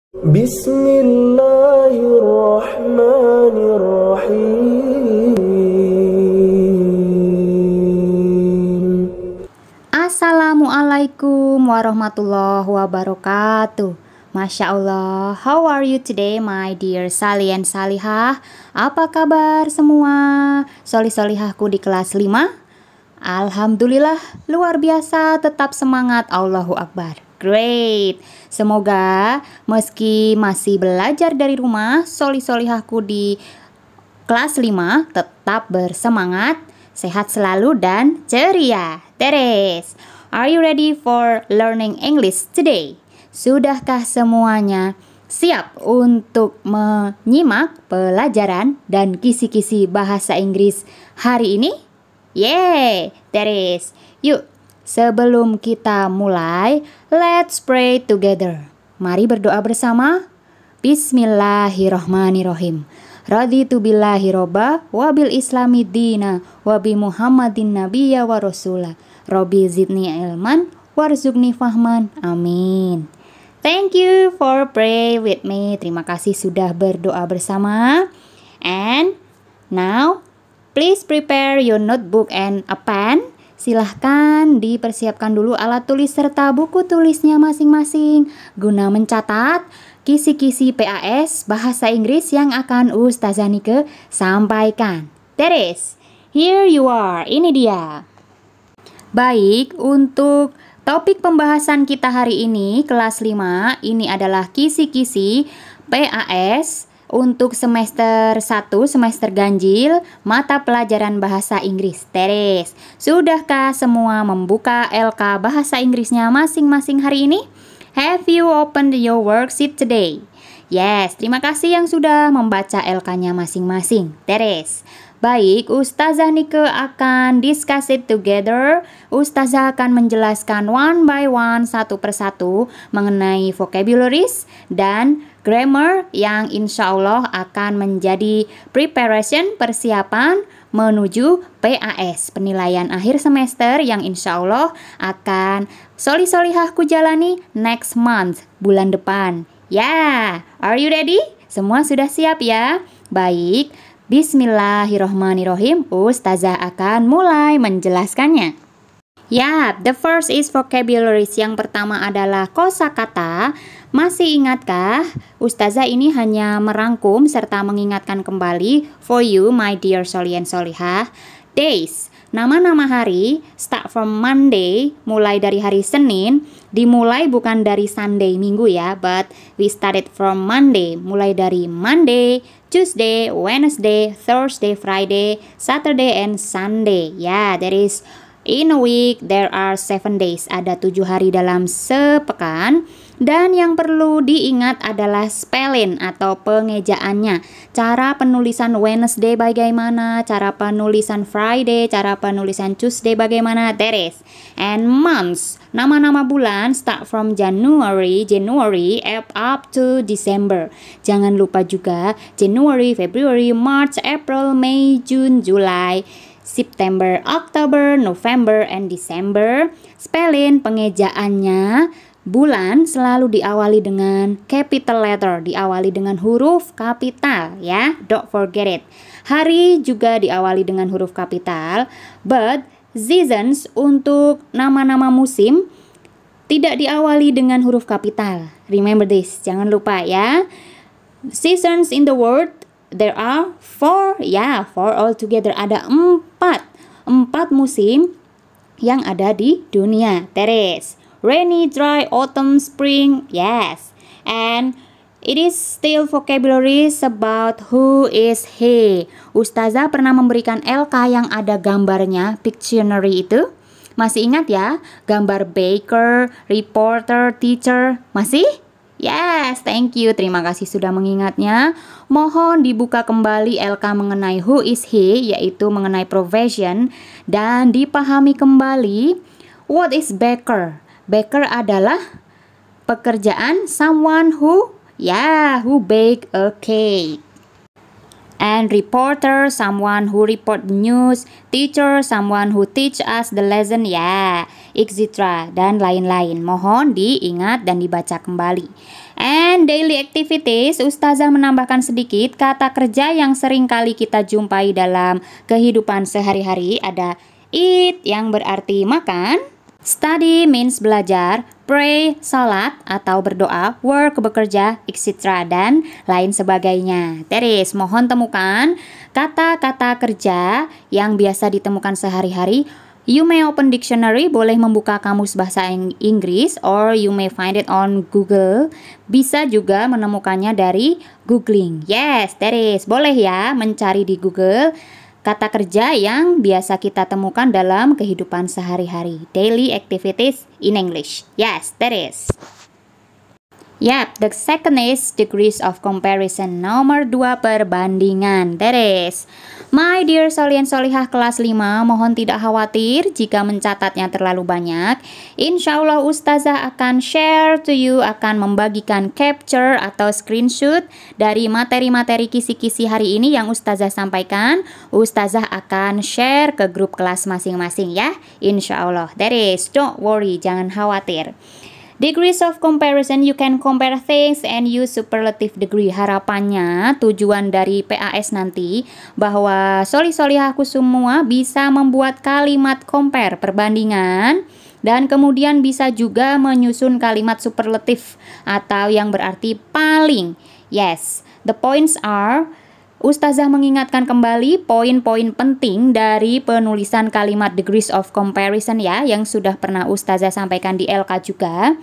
Bismillahirrahmanirrahim. Assalamualaikum warahmatullahi wabarakatuh. Masya Allah, how are you today my dear Sali and Salihah? Apa kabar semua? Solih-solihahku di kelas 5? Alhamdulillah, luar biasa, tetap semangat, Allahu Akbar. Great. Semoga meski masih belajar dari rumah, solih-solihahku di kelas 5 tetap bersemangat, sehat selalu dan ceria. Teres, are you ready for learning English today? Sudahkah semuanya siap untuk menyimak pelajaran dan kisi-kisi bahasa Inggris hari ini? Yeay, Teres. Yuk, sebelum kita mulai, let's pray together. Mari berdoa bersama. Bismillahirrahmanirrahim. Raditu billahi robba wa bil islami dina wa bi muhammadin nabiyya wa rasula. Robbi zidni ilman warzuqni fahman. Amin. Thank you for pray with me. Terima kasih sudah berdoa bersama. And now, please prepare your notebook and a pen. Silahkan dipersiapkan dulu alat tulis serta buku tulisnya masing-masing guna mencatat kisi-kisi PAS bahasa Inggris yang akan Ustazah Nike sampaikan. Teres, here you are. Ini dia. Baik, untuk topik pembahasan kita hari ini, kelas 5, ini adalah kisi-kisi PAS untuk semester 1, semester ganjil, mata pelajaran bahasa Inggris. Teres, sudahkah semua membuka LK bahasa Inggrisnya masing-masing hari ini? Have you opened your worksheet today? Yes, terima kasih yang sudah membaca LK-nya masing-masing. Teres, baik, Ustazah Nike akan discuss it together. Ustazah akan menjelaskan one by one, satu persatu, mengenai vocabularies dan grammar yang insya Allah akan menjadi preparation, persiapan menuju PAS, penilaian akhir semester yang insya Allah akan solih-solihahku jalani next month, bulan depan. Ya, are you ready? Semua sudah siap ya? Baik, bismillahirrohmanirrohim, Ustazah akan mulai menjelaskannya. Ya, the first is vocabularies. Yang pertama adalah kosakata. Masih ingatkah? Ustazah ini hanya merangkum serta mengingatkan kembali for you, my dear Soli and Solihah. Days, nama-nama hari, start from Monday, mulai dari hari Senin. Dimulai bukan dari Sunday, Minggu ya, but we started from Monday, mulai dari Monday, Tuesday, Wednesday, Thursday, Friday, Saturday, and Sunday. Ya, there is in a week, there are 7 days. Ada 7 hari dalam sepekan. Dan yang perlu diingat adalah spelling atau pengejaannya. Cara penulisan Wednesday bagaimana, cara penulisan Friday, cara penulisan Tuesday bagaimana, Teres. And months, nama-nama bulan start from January up to December. Jangan lupa juga January, February, March, April, May, June, July, September, October, November, and December. Spelling pengejaannya, bulan selalu diawali dengan capital letter, diawali dengan huruf kapital ya, don't forget it. Hari juga diawali dengan huruf kapital, but seasons untuk nama-nama musim tidak diawali dengan huruf kapital. Remember this, jangan lupa ya. Seasons in the world, there are 4, ya, 4 altogether. Ada 4 musim yang ada di dunia. Teres, rainy, dry, autumn, spring, yes. And it is still vocabularies about who is he. Ustazah pernah memberikan LK yang ada gambarnya, Pictionary itu. Masih ingat ya? Gambar baker, reporter, teacher. Masih? Yes, thank you. Terima kasih sudah mengingatnya. Mohon dibuka kembali LK mengenai who is he, yaitu mengenai profession, dan dipahami kembali what is baker. Baker adalah pekerjaan someone who bake a cake. And reporter, someone who report news. Teacher, someone who teach us the lesson, etc. Dan lain-lain. Mohon diingat dan dibaca kembali. And daily activities, Ustazah menambahkan sedikit kata kerja yang sering kali kita jumpai dalam kehidupan sehari-hari. Ada eat yang berarti makan, study means belajar, pray salat atau berdoa, work bekerja, etc. dan lain sebagainya. Teris, mohon temukan kata-kata kerja yang biasa ditemukan sehari-hari. You may open dictionary, boleh membuka kamus bahasa Inggris, or you may find it on Google. Bisa juga menemukannya dari googling. Yes, Teris, boleh ya mencari di Google kata kerja yang biasa kita temukan dalam kehidupan sehari-hari. Daily activities in English. Yes, Teris. Yap, the second is degrees of comparison. Nomor 2, perbandingan. Teris. My dear Solihin Solihah kelas 5, mohon tidak khawatir jika mencatatnya terlalu banyak. Insya Allah Ustazah akan share to you, akan membagikan capture atau screenshot dari materi-materi kisi-kisi hari ini yang Ustazah sampaikan. Ustazah akan share ke grup kelas masing-masing ya. Insya Allah. Teris, don't worry, jangan khawatir. Degrees of comparison, you can compare things and use superlative degree. Harapannya, tujuan dari PAS nanti, bahwa solihahku semua bisa membuat kalimat compare, perbandingan, dan kemudian bisa juga menyusun kalimat superlatif atau yang berarti paling. Yes, the points are, Ustazah mengingatkan kembali poin-poin penting dari penulisan kalimat degrees of comparison ya, yang sudah pernah Ustazah sampaikan di LK juga,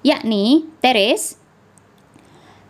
yakni Teris,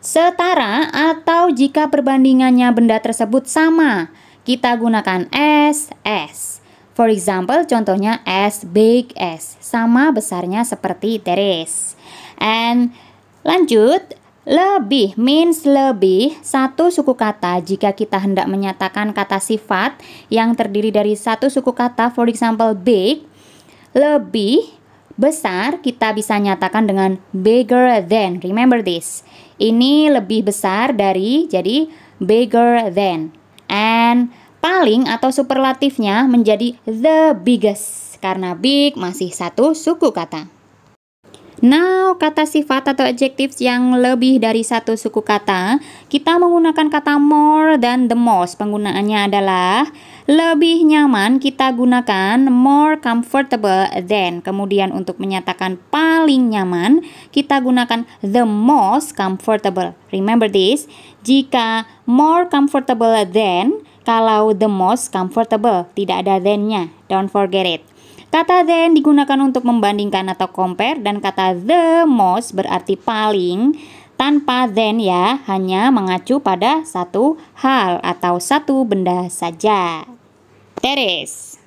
setara atau jika perbandingannya benda tersebut sama, kita gunakan as. For example, contohnya as big as, sama besarnya seperti Teris. And lanjut, lebih means lebih, satu suku kata jika kita hendak menyatakan kata sifat yang terdiri dari satu suku kata, for example big, lebih besar, kita bisa nyatakan dengan bigger than. Remember this, ini lebih besar dari, jadi bigger than. And paling atau superlatifnya menjadi the biggest, karena big masih satu suku kata. Now, kata sifat atau adjectives yang lebih dari satu suku kata, kita menggunakan kata more than the most. Penggunaannya adalah lebih nyaman, kita gunakan more comfortable than. Kemudian untuk menyatakan paling nyaman, kita gunakan the most comfortable. Remember this, jika more comfortable than, kalau the most comfortable, tidak ada than-nya. Don't forget it. Kata than digunakan untuk membandingkan atau compare, dan kata the most berarti paling tanpa than ya, hanya mengacu pada satu hal atau satu benda saja. Teris.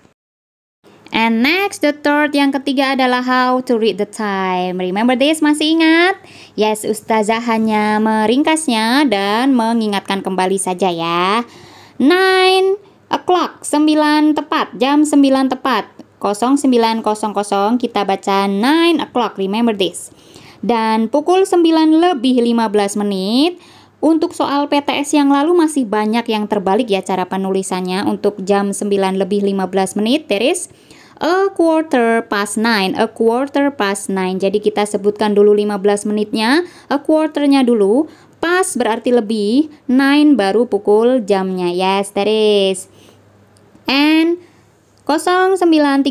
And next, the third, yang ketiga adalah how to read the time. Remember this, masih ingat? Yes, Ustazah hanya meringkasnya dan mengingatkan kembali saja ya. 9 o'clock, 9 tepat, jam 9 tepat. 0900 kita baca 9 o'clock, remember this. Dan pukul 9 lebih 15 menit. Untuk soal PTS yang lalu masih banyak yang terbalik ya cara penulisannya. Untuk jam 9 lebih 15 menit, there is a quarter past 9, a quarter past 9. Jadi kita sebutkan dulu 15 menitnya, a quarternya dulu, past berarti lebih, 9 baru pukul jamnya. Yes, there is. And 09.30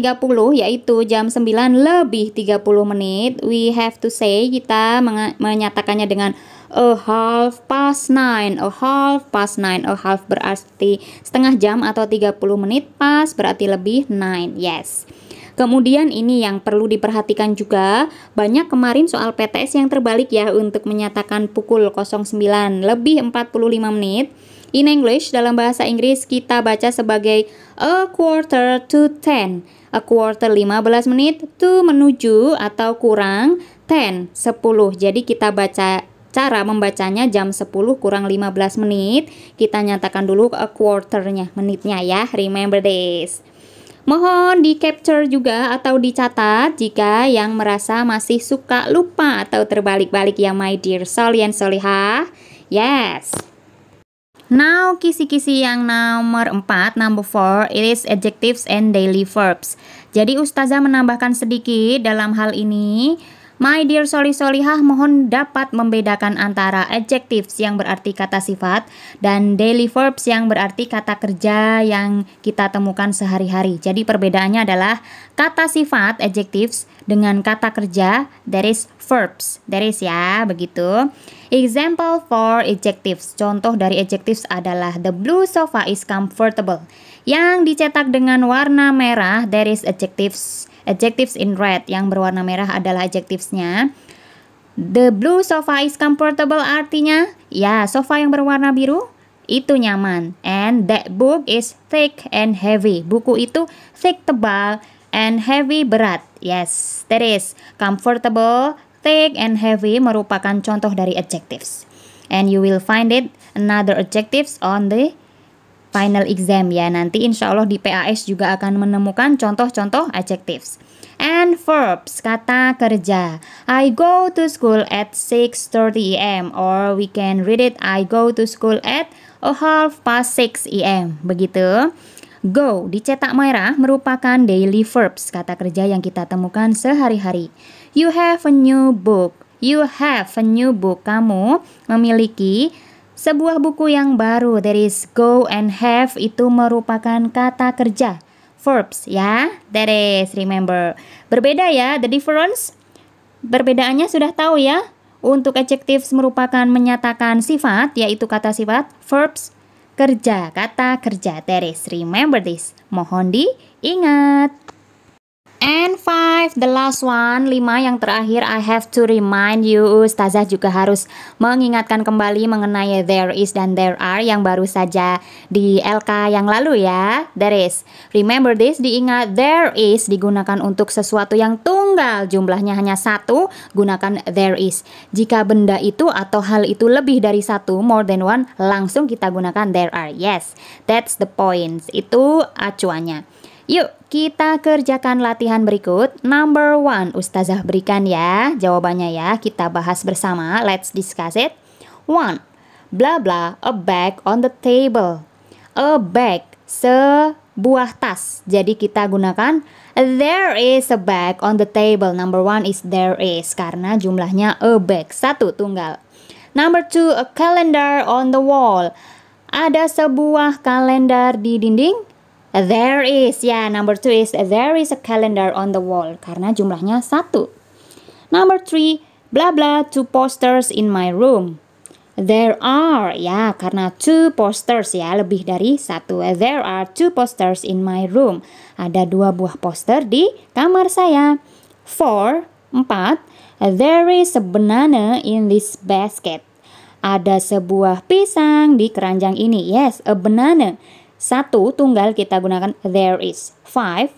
yaitu jam 9 lebih 30 menit. We have to say, kita menyatakannya dengan a half past 9. A half past 9. A half berarti setengah jam atau 30 menit. Past berarti lebih 9. Yes. Kemudian ini yang perlu diperhatikan juga, banyak kemarin soal PTS yang terbalik ya untuk menyatakan pukul 09 lebih 45 menit. In English, dalam bahasa Inggris kita baca sebagai a quarter to 10. A quarter 15 menit, to menuju atau kurang, 10 10. Jadi kita baca, cara membacanya jam 10 kurang 15 menit. Kita nyatakan dulu a quarternya, menitnya ya. Remember this. Mohon di capture juga atau dicatat jika yang merasa masih suka lupa atau terbalik-balik ya my dear Solihin Solihah. Yes. Now, kisi-kisi yang nomor 4, number 4, it is adjectives and daily verbs. Jadi Ustazah menambahkan sedikit dalam hal ini, My dear solih-solihah, mohon dapat membedakan antara adjectives yang berarti kata sifat dan daily verbs yang berarti kata kerja yang kita temukan sehari-hari. Jadi perbedaannya adalah kata sifat adjectives dengan kata kerja that is verbs. That is ya, begitu. Example for adjectives. Contoh dari adjectives adalah the blue sofa is comfortable. Yang dicetak dengan warna merah that is adjectives. Adjectives in red, yang berwarna merah adalah adjectivesnya. The blue sofa is comfortable artinya, ya sofa yang berwarna biru itu nyaman. And that book is thick and heavy. Buku itu thick tebal and heavy berat. Yes, that is comfortable, thick and heavy merupakan contoh dari adjectives. And you will find it another adjectives on the final exam ya. Nanti insya Allah di PAS juga akan menemukan contoh-contoh adjectives. And verbs, kata kerja. I go to school at 6:30 am, or we can read it I go to school at 6:30 am. Begitu. Go dicetak merah merupakan daily verbs, kata kerja yang kita temukan sehari-hari. You have a new book. You have a new book. Kamu memiliki sebuah buku yang baru. That is go and have itu merupakan kata kerja, verbs ya. That is, remember. Berbeda ya, the difference. Perbedaannya sudah tahu ya. Untuk adjectives merupakan menyatakan sifat, yaitu kata sifat, verbs, kerja, kata kerja. That is, remember this. Mohon diingat. And 5, the last one, 5 yang terakhir, I have to remind you. Ustazah juga harus mengingatkan kembali mengenai there is dan there are yang baru saja di LK yang lalu ya. There is, remember this, diingat there is digunakan untuk sesuatu yang tunggal, jumlahnya hanya satu, gunakan there is. Jika benda itu atau hal itu lebih dari satu, more than one, langsung kita gunakan there are. Yes, that's the point. Itu acuannya. Yuk, kita kerjakan latihan berikut. Number 1, Ustazah berikan ya jawabannya ya. Kita bahas bersama. Let's discuss it. 1. Blah blah, a bag on the table. A bag, sebuah tas. Jadi kita gunakan there is a bag on the table. Number 1 is there is, karena jumlahnya a bag, satu tunggal. Number 2, a calendar on the wall. Ada sebuah kalender di dinding. There is, ya, number 2 is there is a calendar on the wall, karena jumlahnya satu. Number 3, blah blah, 2 posters in my room. There are, ya, karena 2 posters ya, lebih dari satu. There are 2 posters in my room. Ada 2 buah poster di kamar saya. 4, there is a banana in this basket. Ada sebuah pisang di keranjang ini. Yes, a banana. Satu tunggal kita gunakan there is. 5.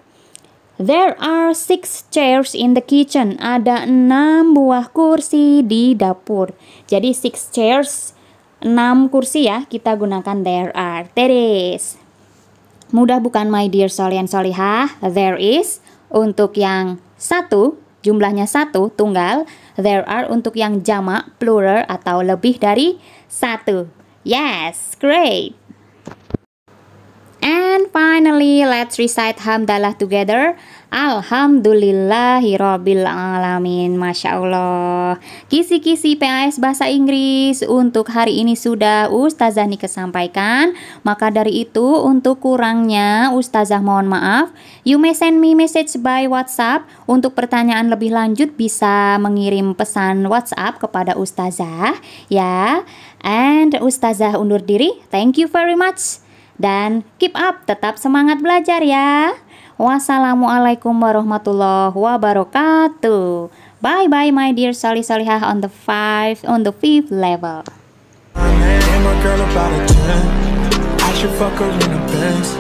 There are 6 chairs in the kitchen. Ada 6 buah kursi di dapur. Jadi 6 chairs, 6 kursi ya, kita gunakan there are. There is. Mudah bukan my dear solihan solihah? There is untuk yang satu, jumlahnya satu tunggal. There are untuk yang jamak, plural atau lebih dari satu. Yes, great. And finally, let's recite hamdalah together. Alhamdulillahirabbil alamin. Masya Allah. Kisi-kisi PAS Bahasa Inggris untuk hari ini sudah Ustazah Nike sampaikan. Maka dari itu, untuk kurangnya Ustazah mohon maaf. You may send me message by WhatsApp. Untuk pertanyaan lebih lanjut bisa mengirim pesan WhatsApp kepada Ustazah ya. And Ustazah undur diri. Thank you very much. Dan keep up, tetap semangat belajar ya. Wassalamualaikum warahmatullahi wabarakatuh. Bye bye my dear solih solihah on the 5th level. I should fuck her in the Benz.